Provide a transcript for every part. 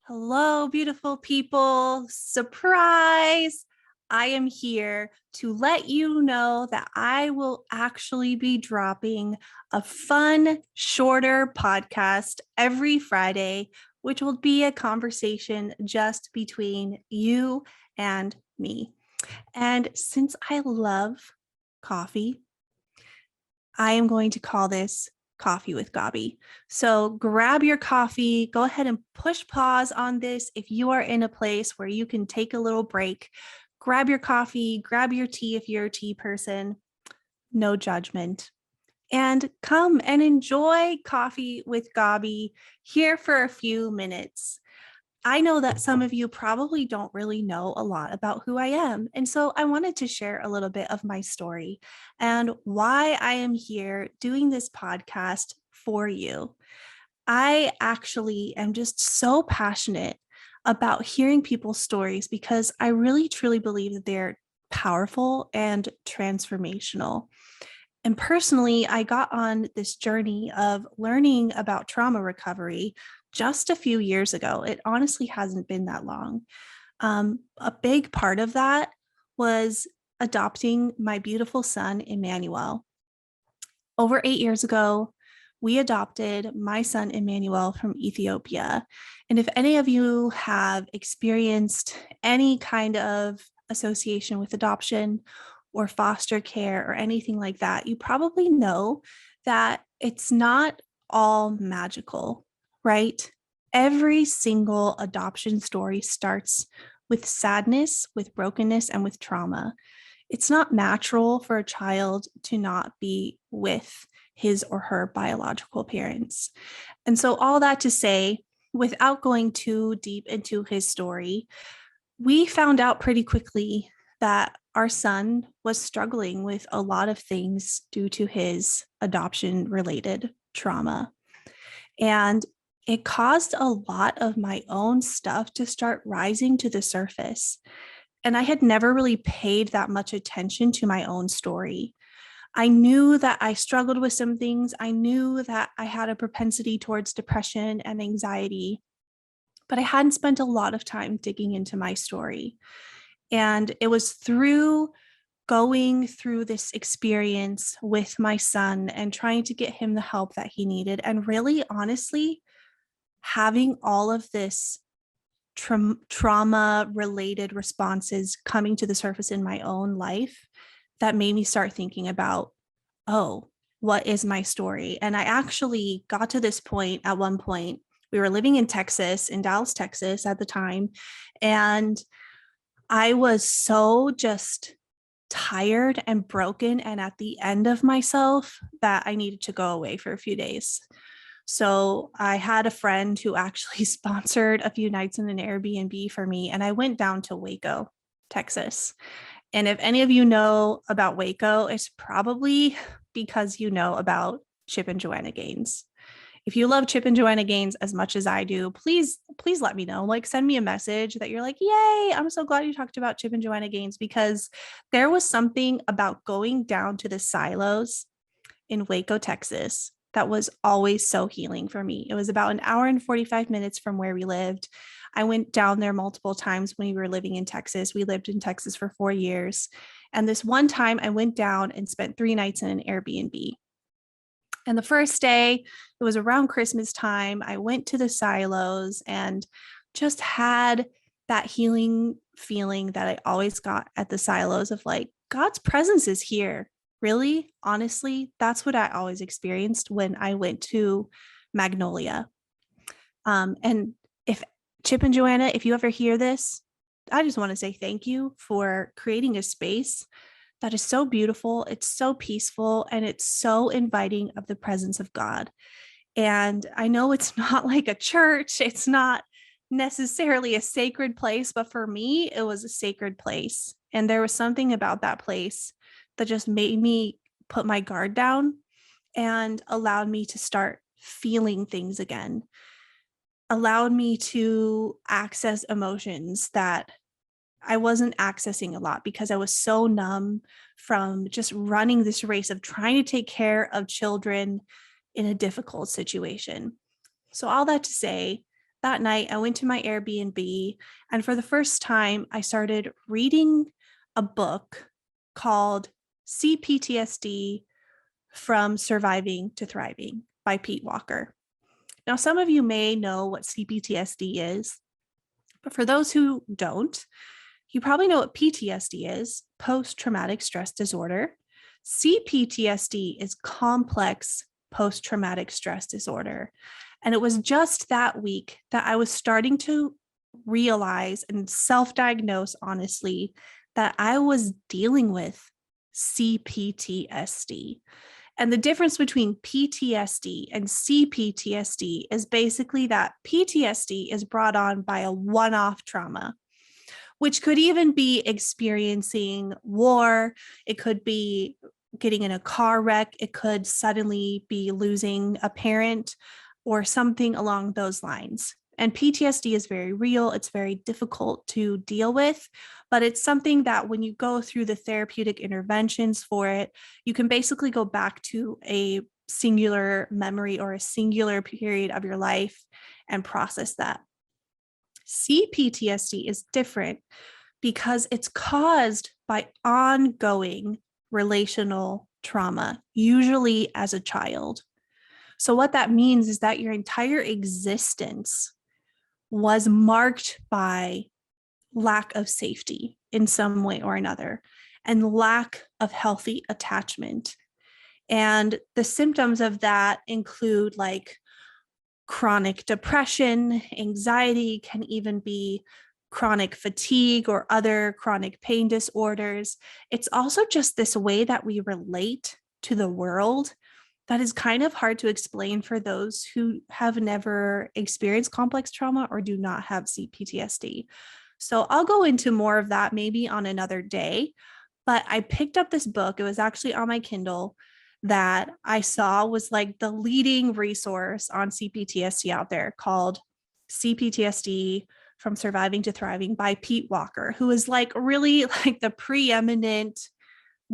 Hello, beautiful people. Surprise! I am here to let you know that I will actually be dropping a fun, shorter podcast every Friday, which will be a conversation just between you and me. And since I love coffee, I am going to call this Coffee with Gabi. So grab your coffee, go ahead and push pause on this if you are in a place where you can take a little break. Grab your coffee, grab your tea if you're a tea person, no judgment. And come and enjoy Coffee with Gabi here for a few minutes. I know that some of you probably don't really know a lot about who I am. And so I wanted to share a little bit of my story and why I am here doing this podcast for you. I actually am just so passionate about hearing people's stories because I really truly believe that they're powerful and transformational. And personally, I got on this journey of learning about trauma recovery just a few years ago. It honestly hasn't been that long. A big part of that was adopting my beautiful son, Immanuel. Over 8 years ago, we adopted my son, Immanuel, from Ethiopia. And if any of you have experienced any kind of association with adoption or foster care or anything like that, you probably know that it's not all magical, right? Every single adoption story starts with sadness, with brokenness, and with trauma. It's not natural for a child to not be with his or her biological parents. And so, all that to say, without going too deep into his story, we found out pretty quickly that our son was struggling with a lot of things due to his adoption related trauma. And it caused a lot of my own stuff to start rising to the surface. And I had never really paid that much attention to my own story. I knew that I struggled with some things. I knew that I had a propensity towards depression and anxiety, but I hadn't spent a lot of time digging into my story. And it was through going through this experience with my son and trying to get him the help that he needed, and really, honestly, having all of this trauma related responses coming to the surface in my own life that made me start thinking about, oh, what is my story? And I actually got to this point at one point. We were living in Texas, in Dallas, Texas at the time. And I was so just tired and broken and at the end of myself that I needed to go away for a few days. So I had a friend who actually sponsored a few nights in an Airbnb for me, and I went down to Waco, Texas. And if any of you know about Waco, it's probably because you know about Chip and Joanna Gaines. If you love Chip and Joanna Gaines as much as I do, please let me know. Like, send me a message that you're like, yay, I'm so glad you talked about Chip and Joanna Gaines, because there was something about going down to the silos in Waco, Texas, that was always so healing for me. It was about an hour and 45 minutes from where we lived. I went down there multiple times when we were living in Texas. We lived in Texas for 4 years. And this one time I went down and spent 3 nights in an Airbnb. And the first day, it was around Christmas time. I went to the silos and just had that healing feeling that I always got at the silos of like, God's presence is here. Really, honestly, that's what I always experienced when I went to Magnolia. And if Chip and Joanna, if you ever hear this, I just want to say thank you for creating a space that is so beautiful. It's so peaceful, and it's so inviting of the presence of God. And I know it's not like a church, it's not necessarily a sacred place, but for me, it was a sacred place. And there was something about that place that just made me put my guard down and allowed me to start feeling things again, allowed me to access emotions that I wasn't accessing a lot because I was so numb from just running this race of trying to take care of children in a difficult situation. So, all that to say, that night, I went to my Airbnb, and for the first time, I started reading a book called CPTSD From Surviving to Thriving by Pete Walker. Now, some of you may know what CPTSD is, but for those who don't, you probably know what PTSD is, post-traumatic stress disorder. CPTSD is complex post-traumatic stress disorder. And it was just that week that I was starting to realize and self-diagnose, honestly, that I was dealing with CPTSD. And the difference between PTSD and CPTSD is basically that PTSD is brought on by a one-off trauma, which could even be experiencing war. It could be getting in a car wreck. It could suddenly be losing a parent or something along those lines. And PTSD is very real. It's very difficult to deal with, but it's something that when you go through the therapeutic interventions for it, you can basically go back to a singular memory or a singular period of your life and process that. CPTSD is different because it's caused by ongoing relational trauma, usually as a child. So what that means is that your entire existence was marked by lack of safety in some way or another and lack of healthy attachment. And the symptoms of that include like chronic depression, anxiety, can even be chronic fatigue or other chronic pain disorders. It's also just this way that we relate to the world that is kind of hard to explain for those who have never experienced complex trauma or do not have CPTSD. So I'll go into more of that maybe on another day, but I picked up this book. It was actually on my Kindle that I saw was like the leading resource on CPTSD out there, called CPTSD From Surviving to Thriving by Pete Walker, who is like really like the preeminent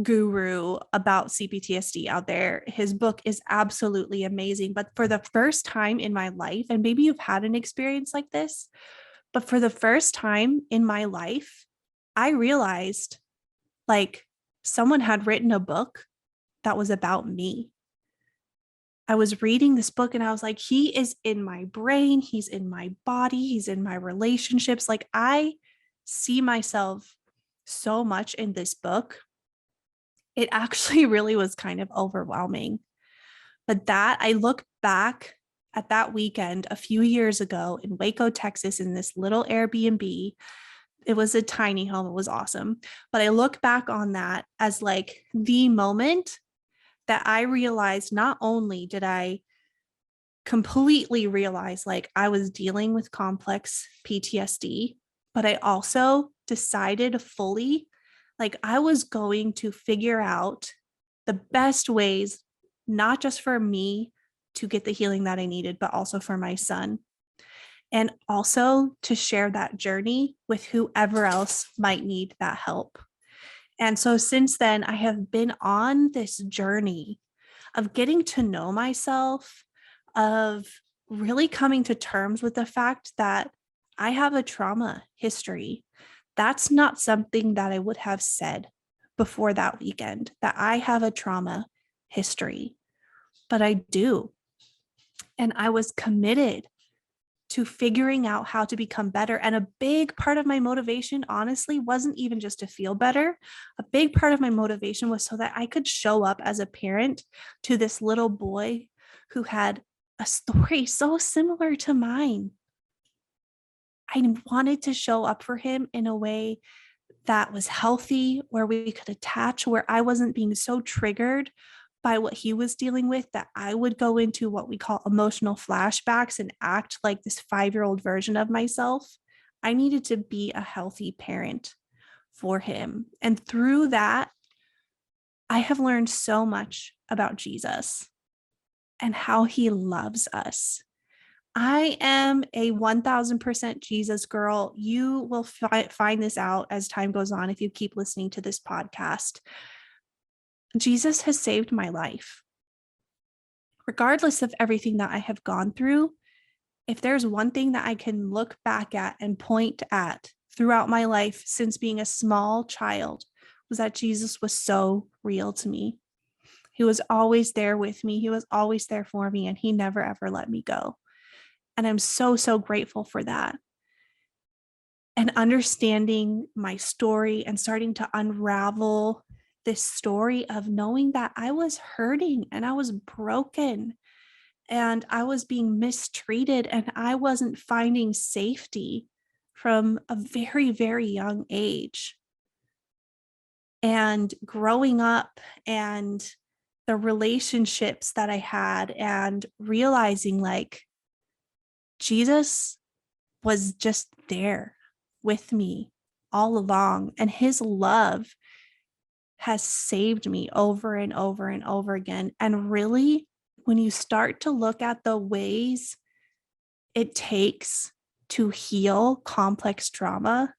guru about CPTSD out there. His book is absolutely amazing. But for the first time in my life, and maybe you've had an experience like this, but for the first time in my life, I realized like someone had written a book that was about me. I was reading this book and I was like, he is in my brain, he's in my body, he's in my relationships. Like I see myself so much in this book. It actually really was kind of overwhelming. But that I look back at that weekend a few years ago in Waco, Texas, in this little Airbnb. It was a tiny home. It was awesome. But I look back on that as like the moment that I realized not only did I completely realize like I was dealing with complex PTSD, but I also decided fully like I was going to figure out the best ways, not just for me to get the healing that I needed, but also for my son. And also to share that journey with whoever else might need that help. And so since then, I have been on this journey of getting to know myself, of really coming to terms with the fact that I have a trauma history. That's not something that I would have said before that weekend, that I have a trauma history, but I do. And I was committed to figuring out how to become better. And a big part of my motivation, honestly, wasn't even just to feel better. A big part of my motivation was so that I could show up as a parent to this little boy who had a story so similar to mine. I wanted to show up for him in a way that was healthy, where we could attach, where I wasn't being so triggered by what he was dealing with that I would go into what we call emotional flashbacks and act like this 5-year-old version of myself. I needed to be a healthy parent for him. And through that, I have learned so much about Jesus and how he loves us. I am a 1000% Jesus girl. You will find this out as time goes on if you keep listening to this podcast. Jesus has saved my life. Regardless of everything that I have gone through, if there's one thing that I can look back at and point at throughout my life since being a small child, was that Jesus was so real to me. He was always there with me. He was always there for me, and he never, ever let me go. And I'm so, so grateful for that. And understanding my story and starting to unravel this story of knowing that I was hurting and I was broken and I was being mistreated and I wasn't finding safety from a very, very young age. And growing up and the relationships that I had and realizing like Jesus was just there with me all along, and his love has saved me over and over and over again. And really, when you start to look at the ways it takes to heal complex trauma,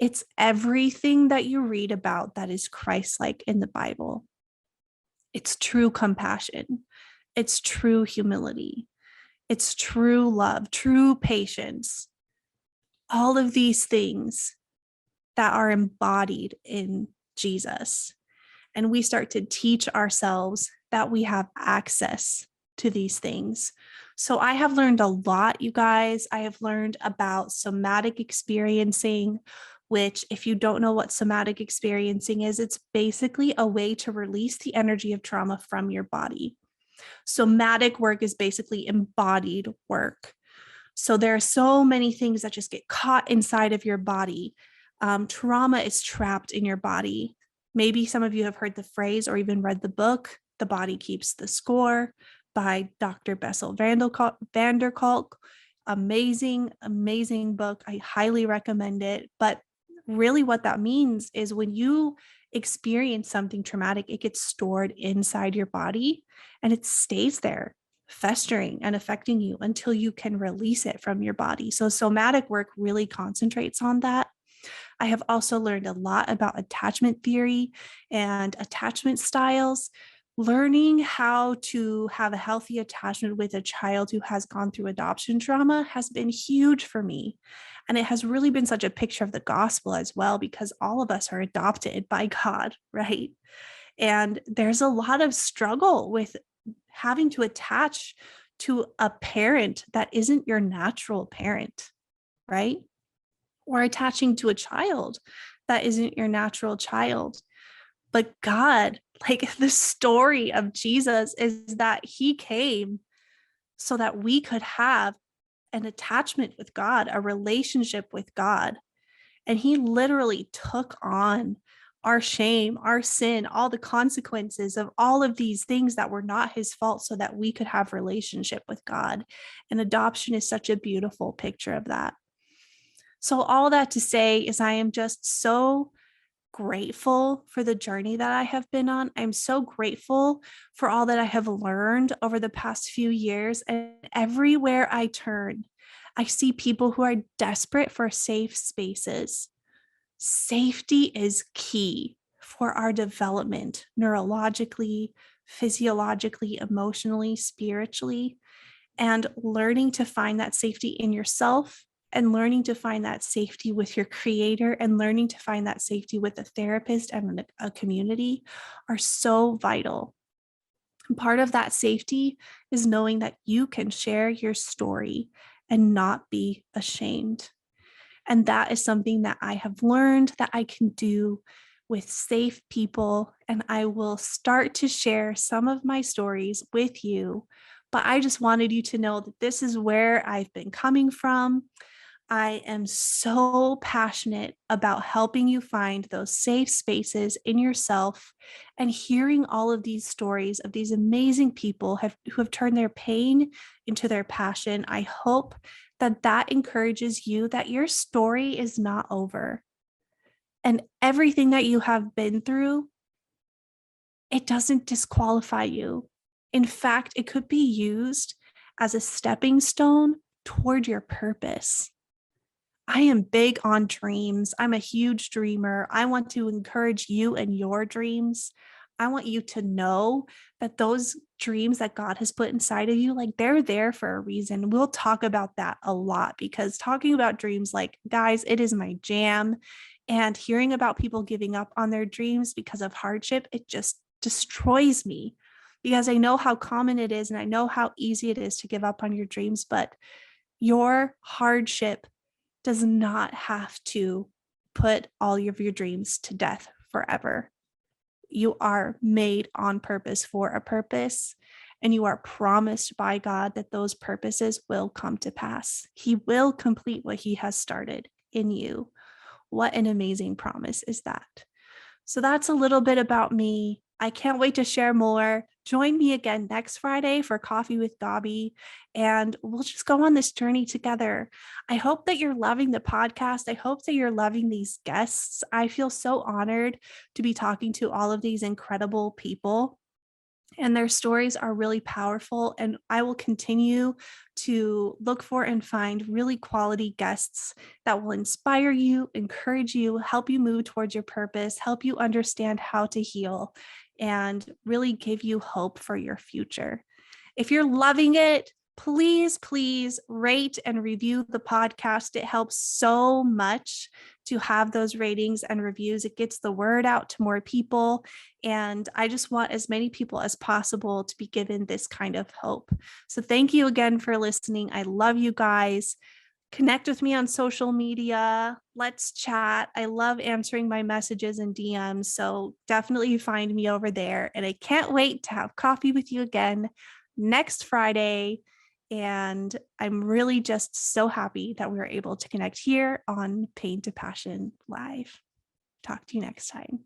it's everything that you read about that is Christ-like in the Bible. It's true compassion. It's true humility. It's true love, true patience. All of these things that are embodied in Jesus. And we start to teach ourselves that we have access to these things. So I have learned a lot, you guys. I have learned about somatic experiencing, which, if you don't know what somatic experiencing is, it's basically a way to release the energy of trauma from your body. Somatic work is basically embodied work. So there are so many things that just get caught inside of your body. Trauma is trapped in your body. Maybe some of you have heard the phrase or even read the book, The Body Keeps the Score by Dr. Bessel van der Kolk. Amazing, amazing book. I highly recommend it. But really what that means is when you experience something traumatic, it gets stored inside your body and it stays there, festering and affecting you until you can release it from your body. So somatic work really concentrates on that. I have also learned a lot about attachment theory and attachment styles. Learning how to have a healthy attachment with a child who has gone through adoption trauma has been huge for me. And it has really been such a picture of the gospel as well, because all of us are adopted by God, right? And there's a lot of struggle with having to attach to a parent that isn't your natural parent, right? Or attaching to a child that isn't your natural child. But God, like the story of Jesus is that he came so that we could have an attachment with God, a relationship with God. And he literally took on our shame, our sin, all the consequences of all of these things that were not his fault so that we could have relationship with God. And adoption is such a beautiful picture of that. So all that to say is I am just so grateful for the journey that I have been on. I'm so grateful for all that I have learned over the past few years. And everywhere I turn, I see people who are desperate for safe spaces. Safety is key for our development, neurologically, physiologically, emotionally, spiritually, and learning to find that safety in yourself and learning to find that safety with your creator and learning to find that safety with a therapist and a community are so vital. And part of that safety is knowing that you can share your story and not be ashamed. And that is something that I have learned that I can do with safe people. And I will start to share some of my stories with you. But I just wanted you to know that this is where I've been coming from. I am so passionate about helping you find those safe spaces in yourself and hearing all of these stories of these amazing people who have turned their pain into their passion. I hope that encourages you that your story is not over. And everything that you have been through, it doesn't disqualify you. In fact, it could be used as a stepping stone toward your purpose. I am big on dreams. I'm a huge dreamer. I want to encourage you and your dreams. I want you to know that those dreams that God has put inside of you, like they're there for a reason. We'll talk about that a lot because talking about dreams, like guys, it is my jam. And hearing about people giving up on their dreams because of hardship, it just destroys me because I know how common it is and I know how easy it is to give up on your dreams. But your hardship does not have to put all of your dreams to death forever. You are made on purpose for a purpose, and you are promised by God that those purposes will come to pass. He will complete what He has started in you. What an amazing promise is that? So that's a little bit about me. I can't wait to share more. Join me again next Friday for Coffee with Gabi, and we'll just go on this journey together. I hope that you're loving the podcast. I hope that you're loving these guests. I feel so honored to be talking to all of these incredible people. And their stories are really powerful. And I will continue to look for and find really quality guests that will inspire you, encourage you, help you move towards your purpose, help you understand how to heal, and really give you hope for your future. If you're loving it, please rate and review the podcast. It helps so much to have those ratings and reviews. It gets the word out to more people. And I just want as many people as possible to be given this kind of hope. So thank you again for listening. I love you guys. Connect with me on social media. Let's chat. I love answering my messages and DMs. So definitely find me over there. And I can't wait to have coffee with you again next Friday. And I'm really just so happy that we were able to connect here on Pain to Passion Live. Talk to you next time.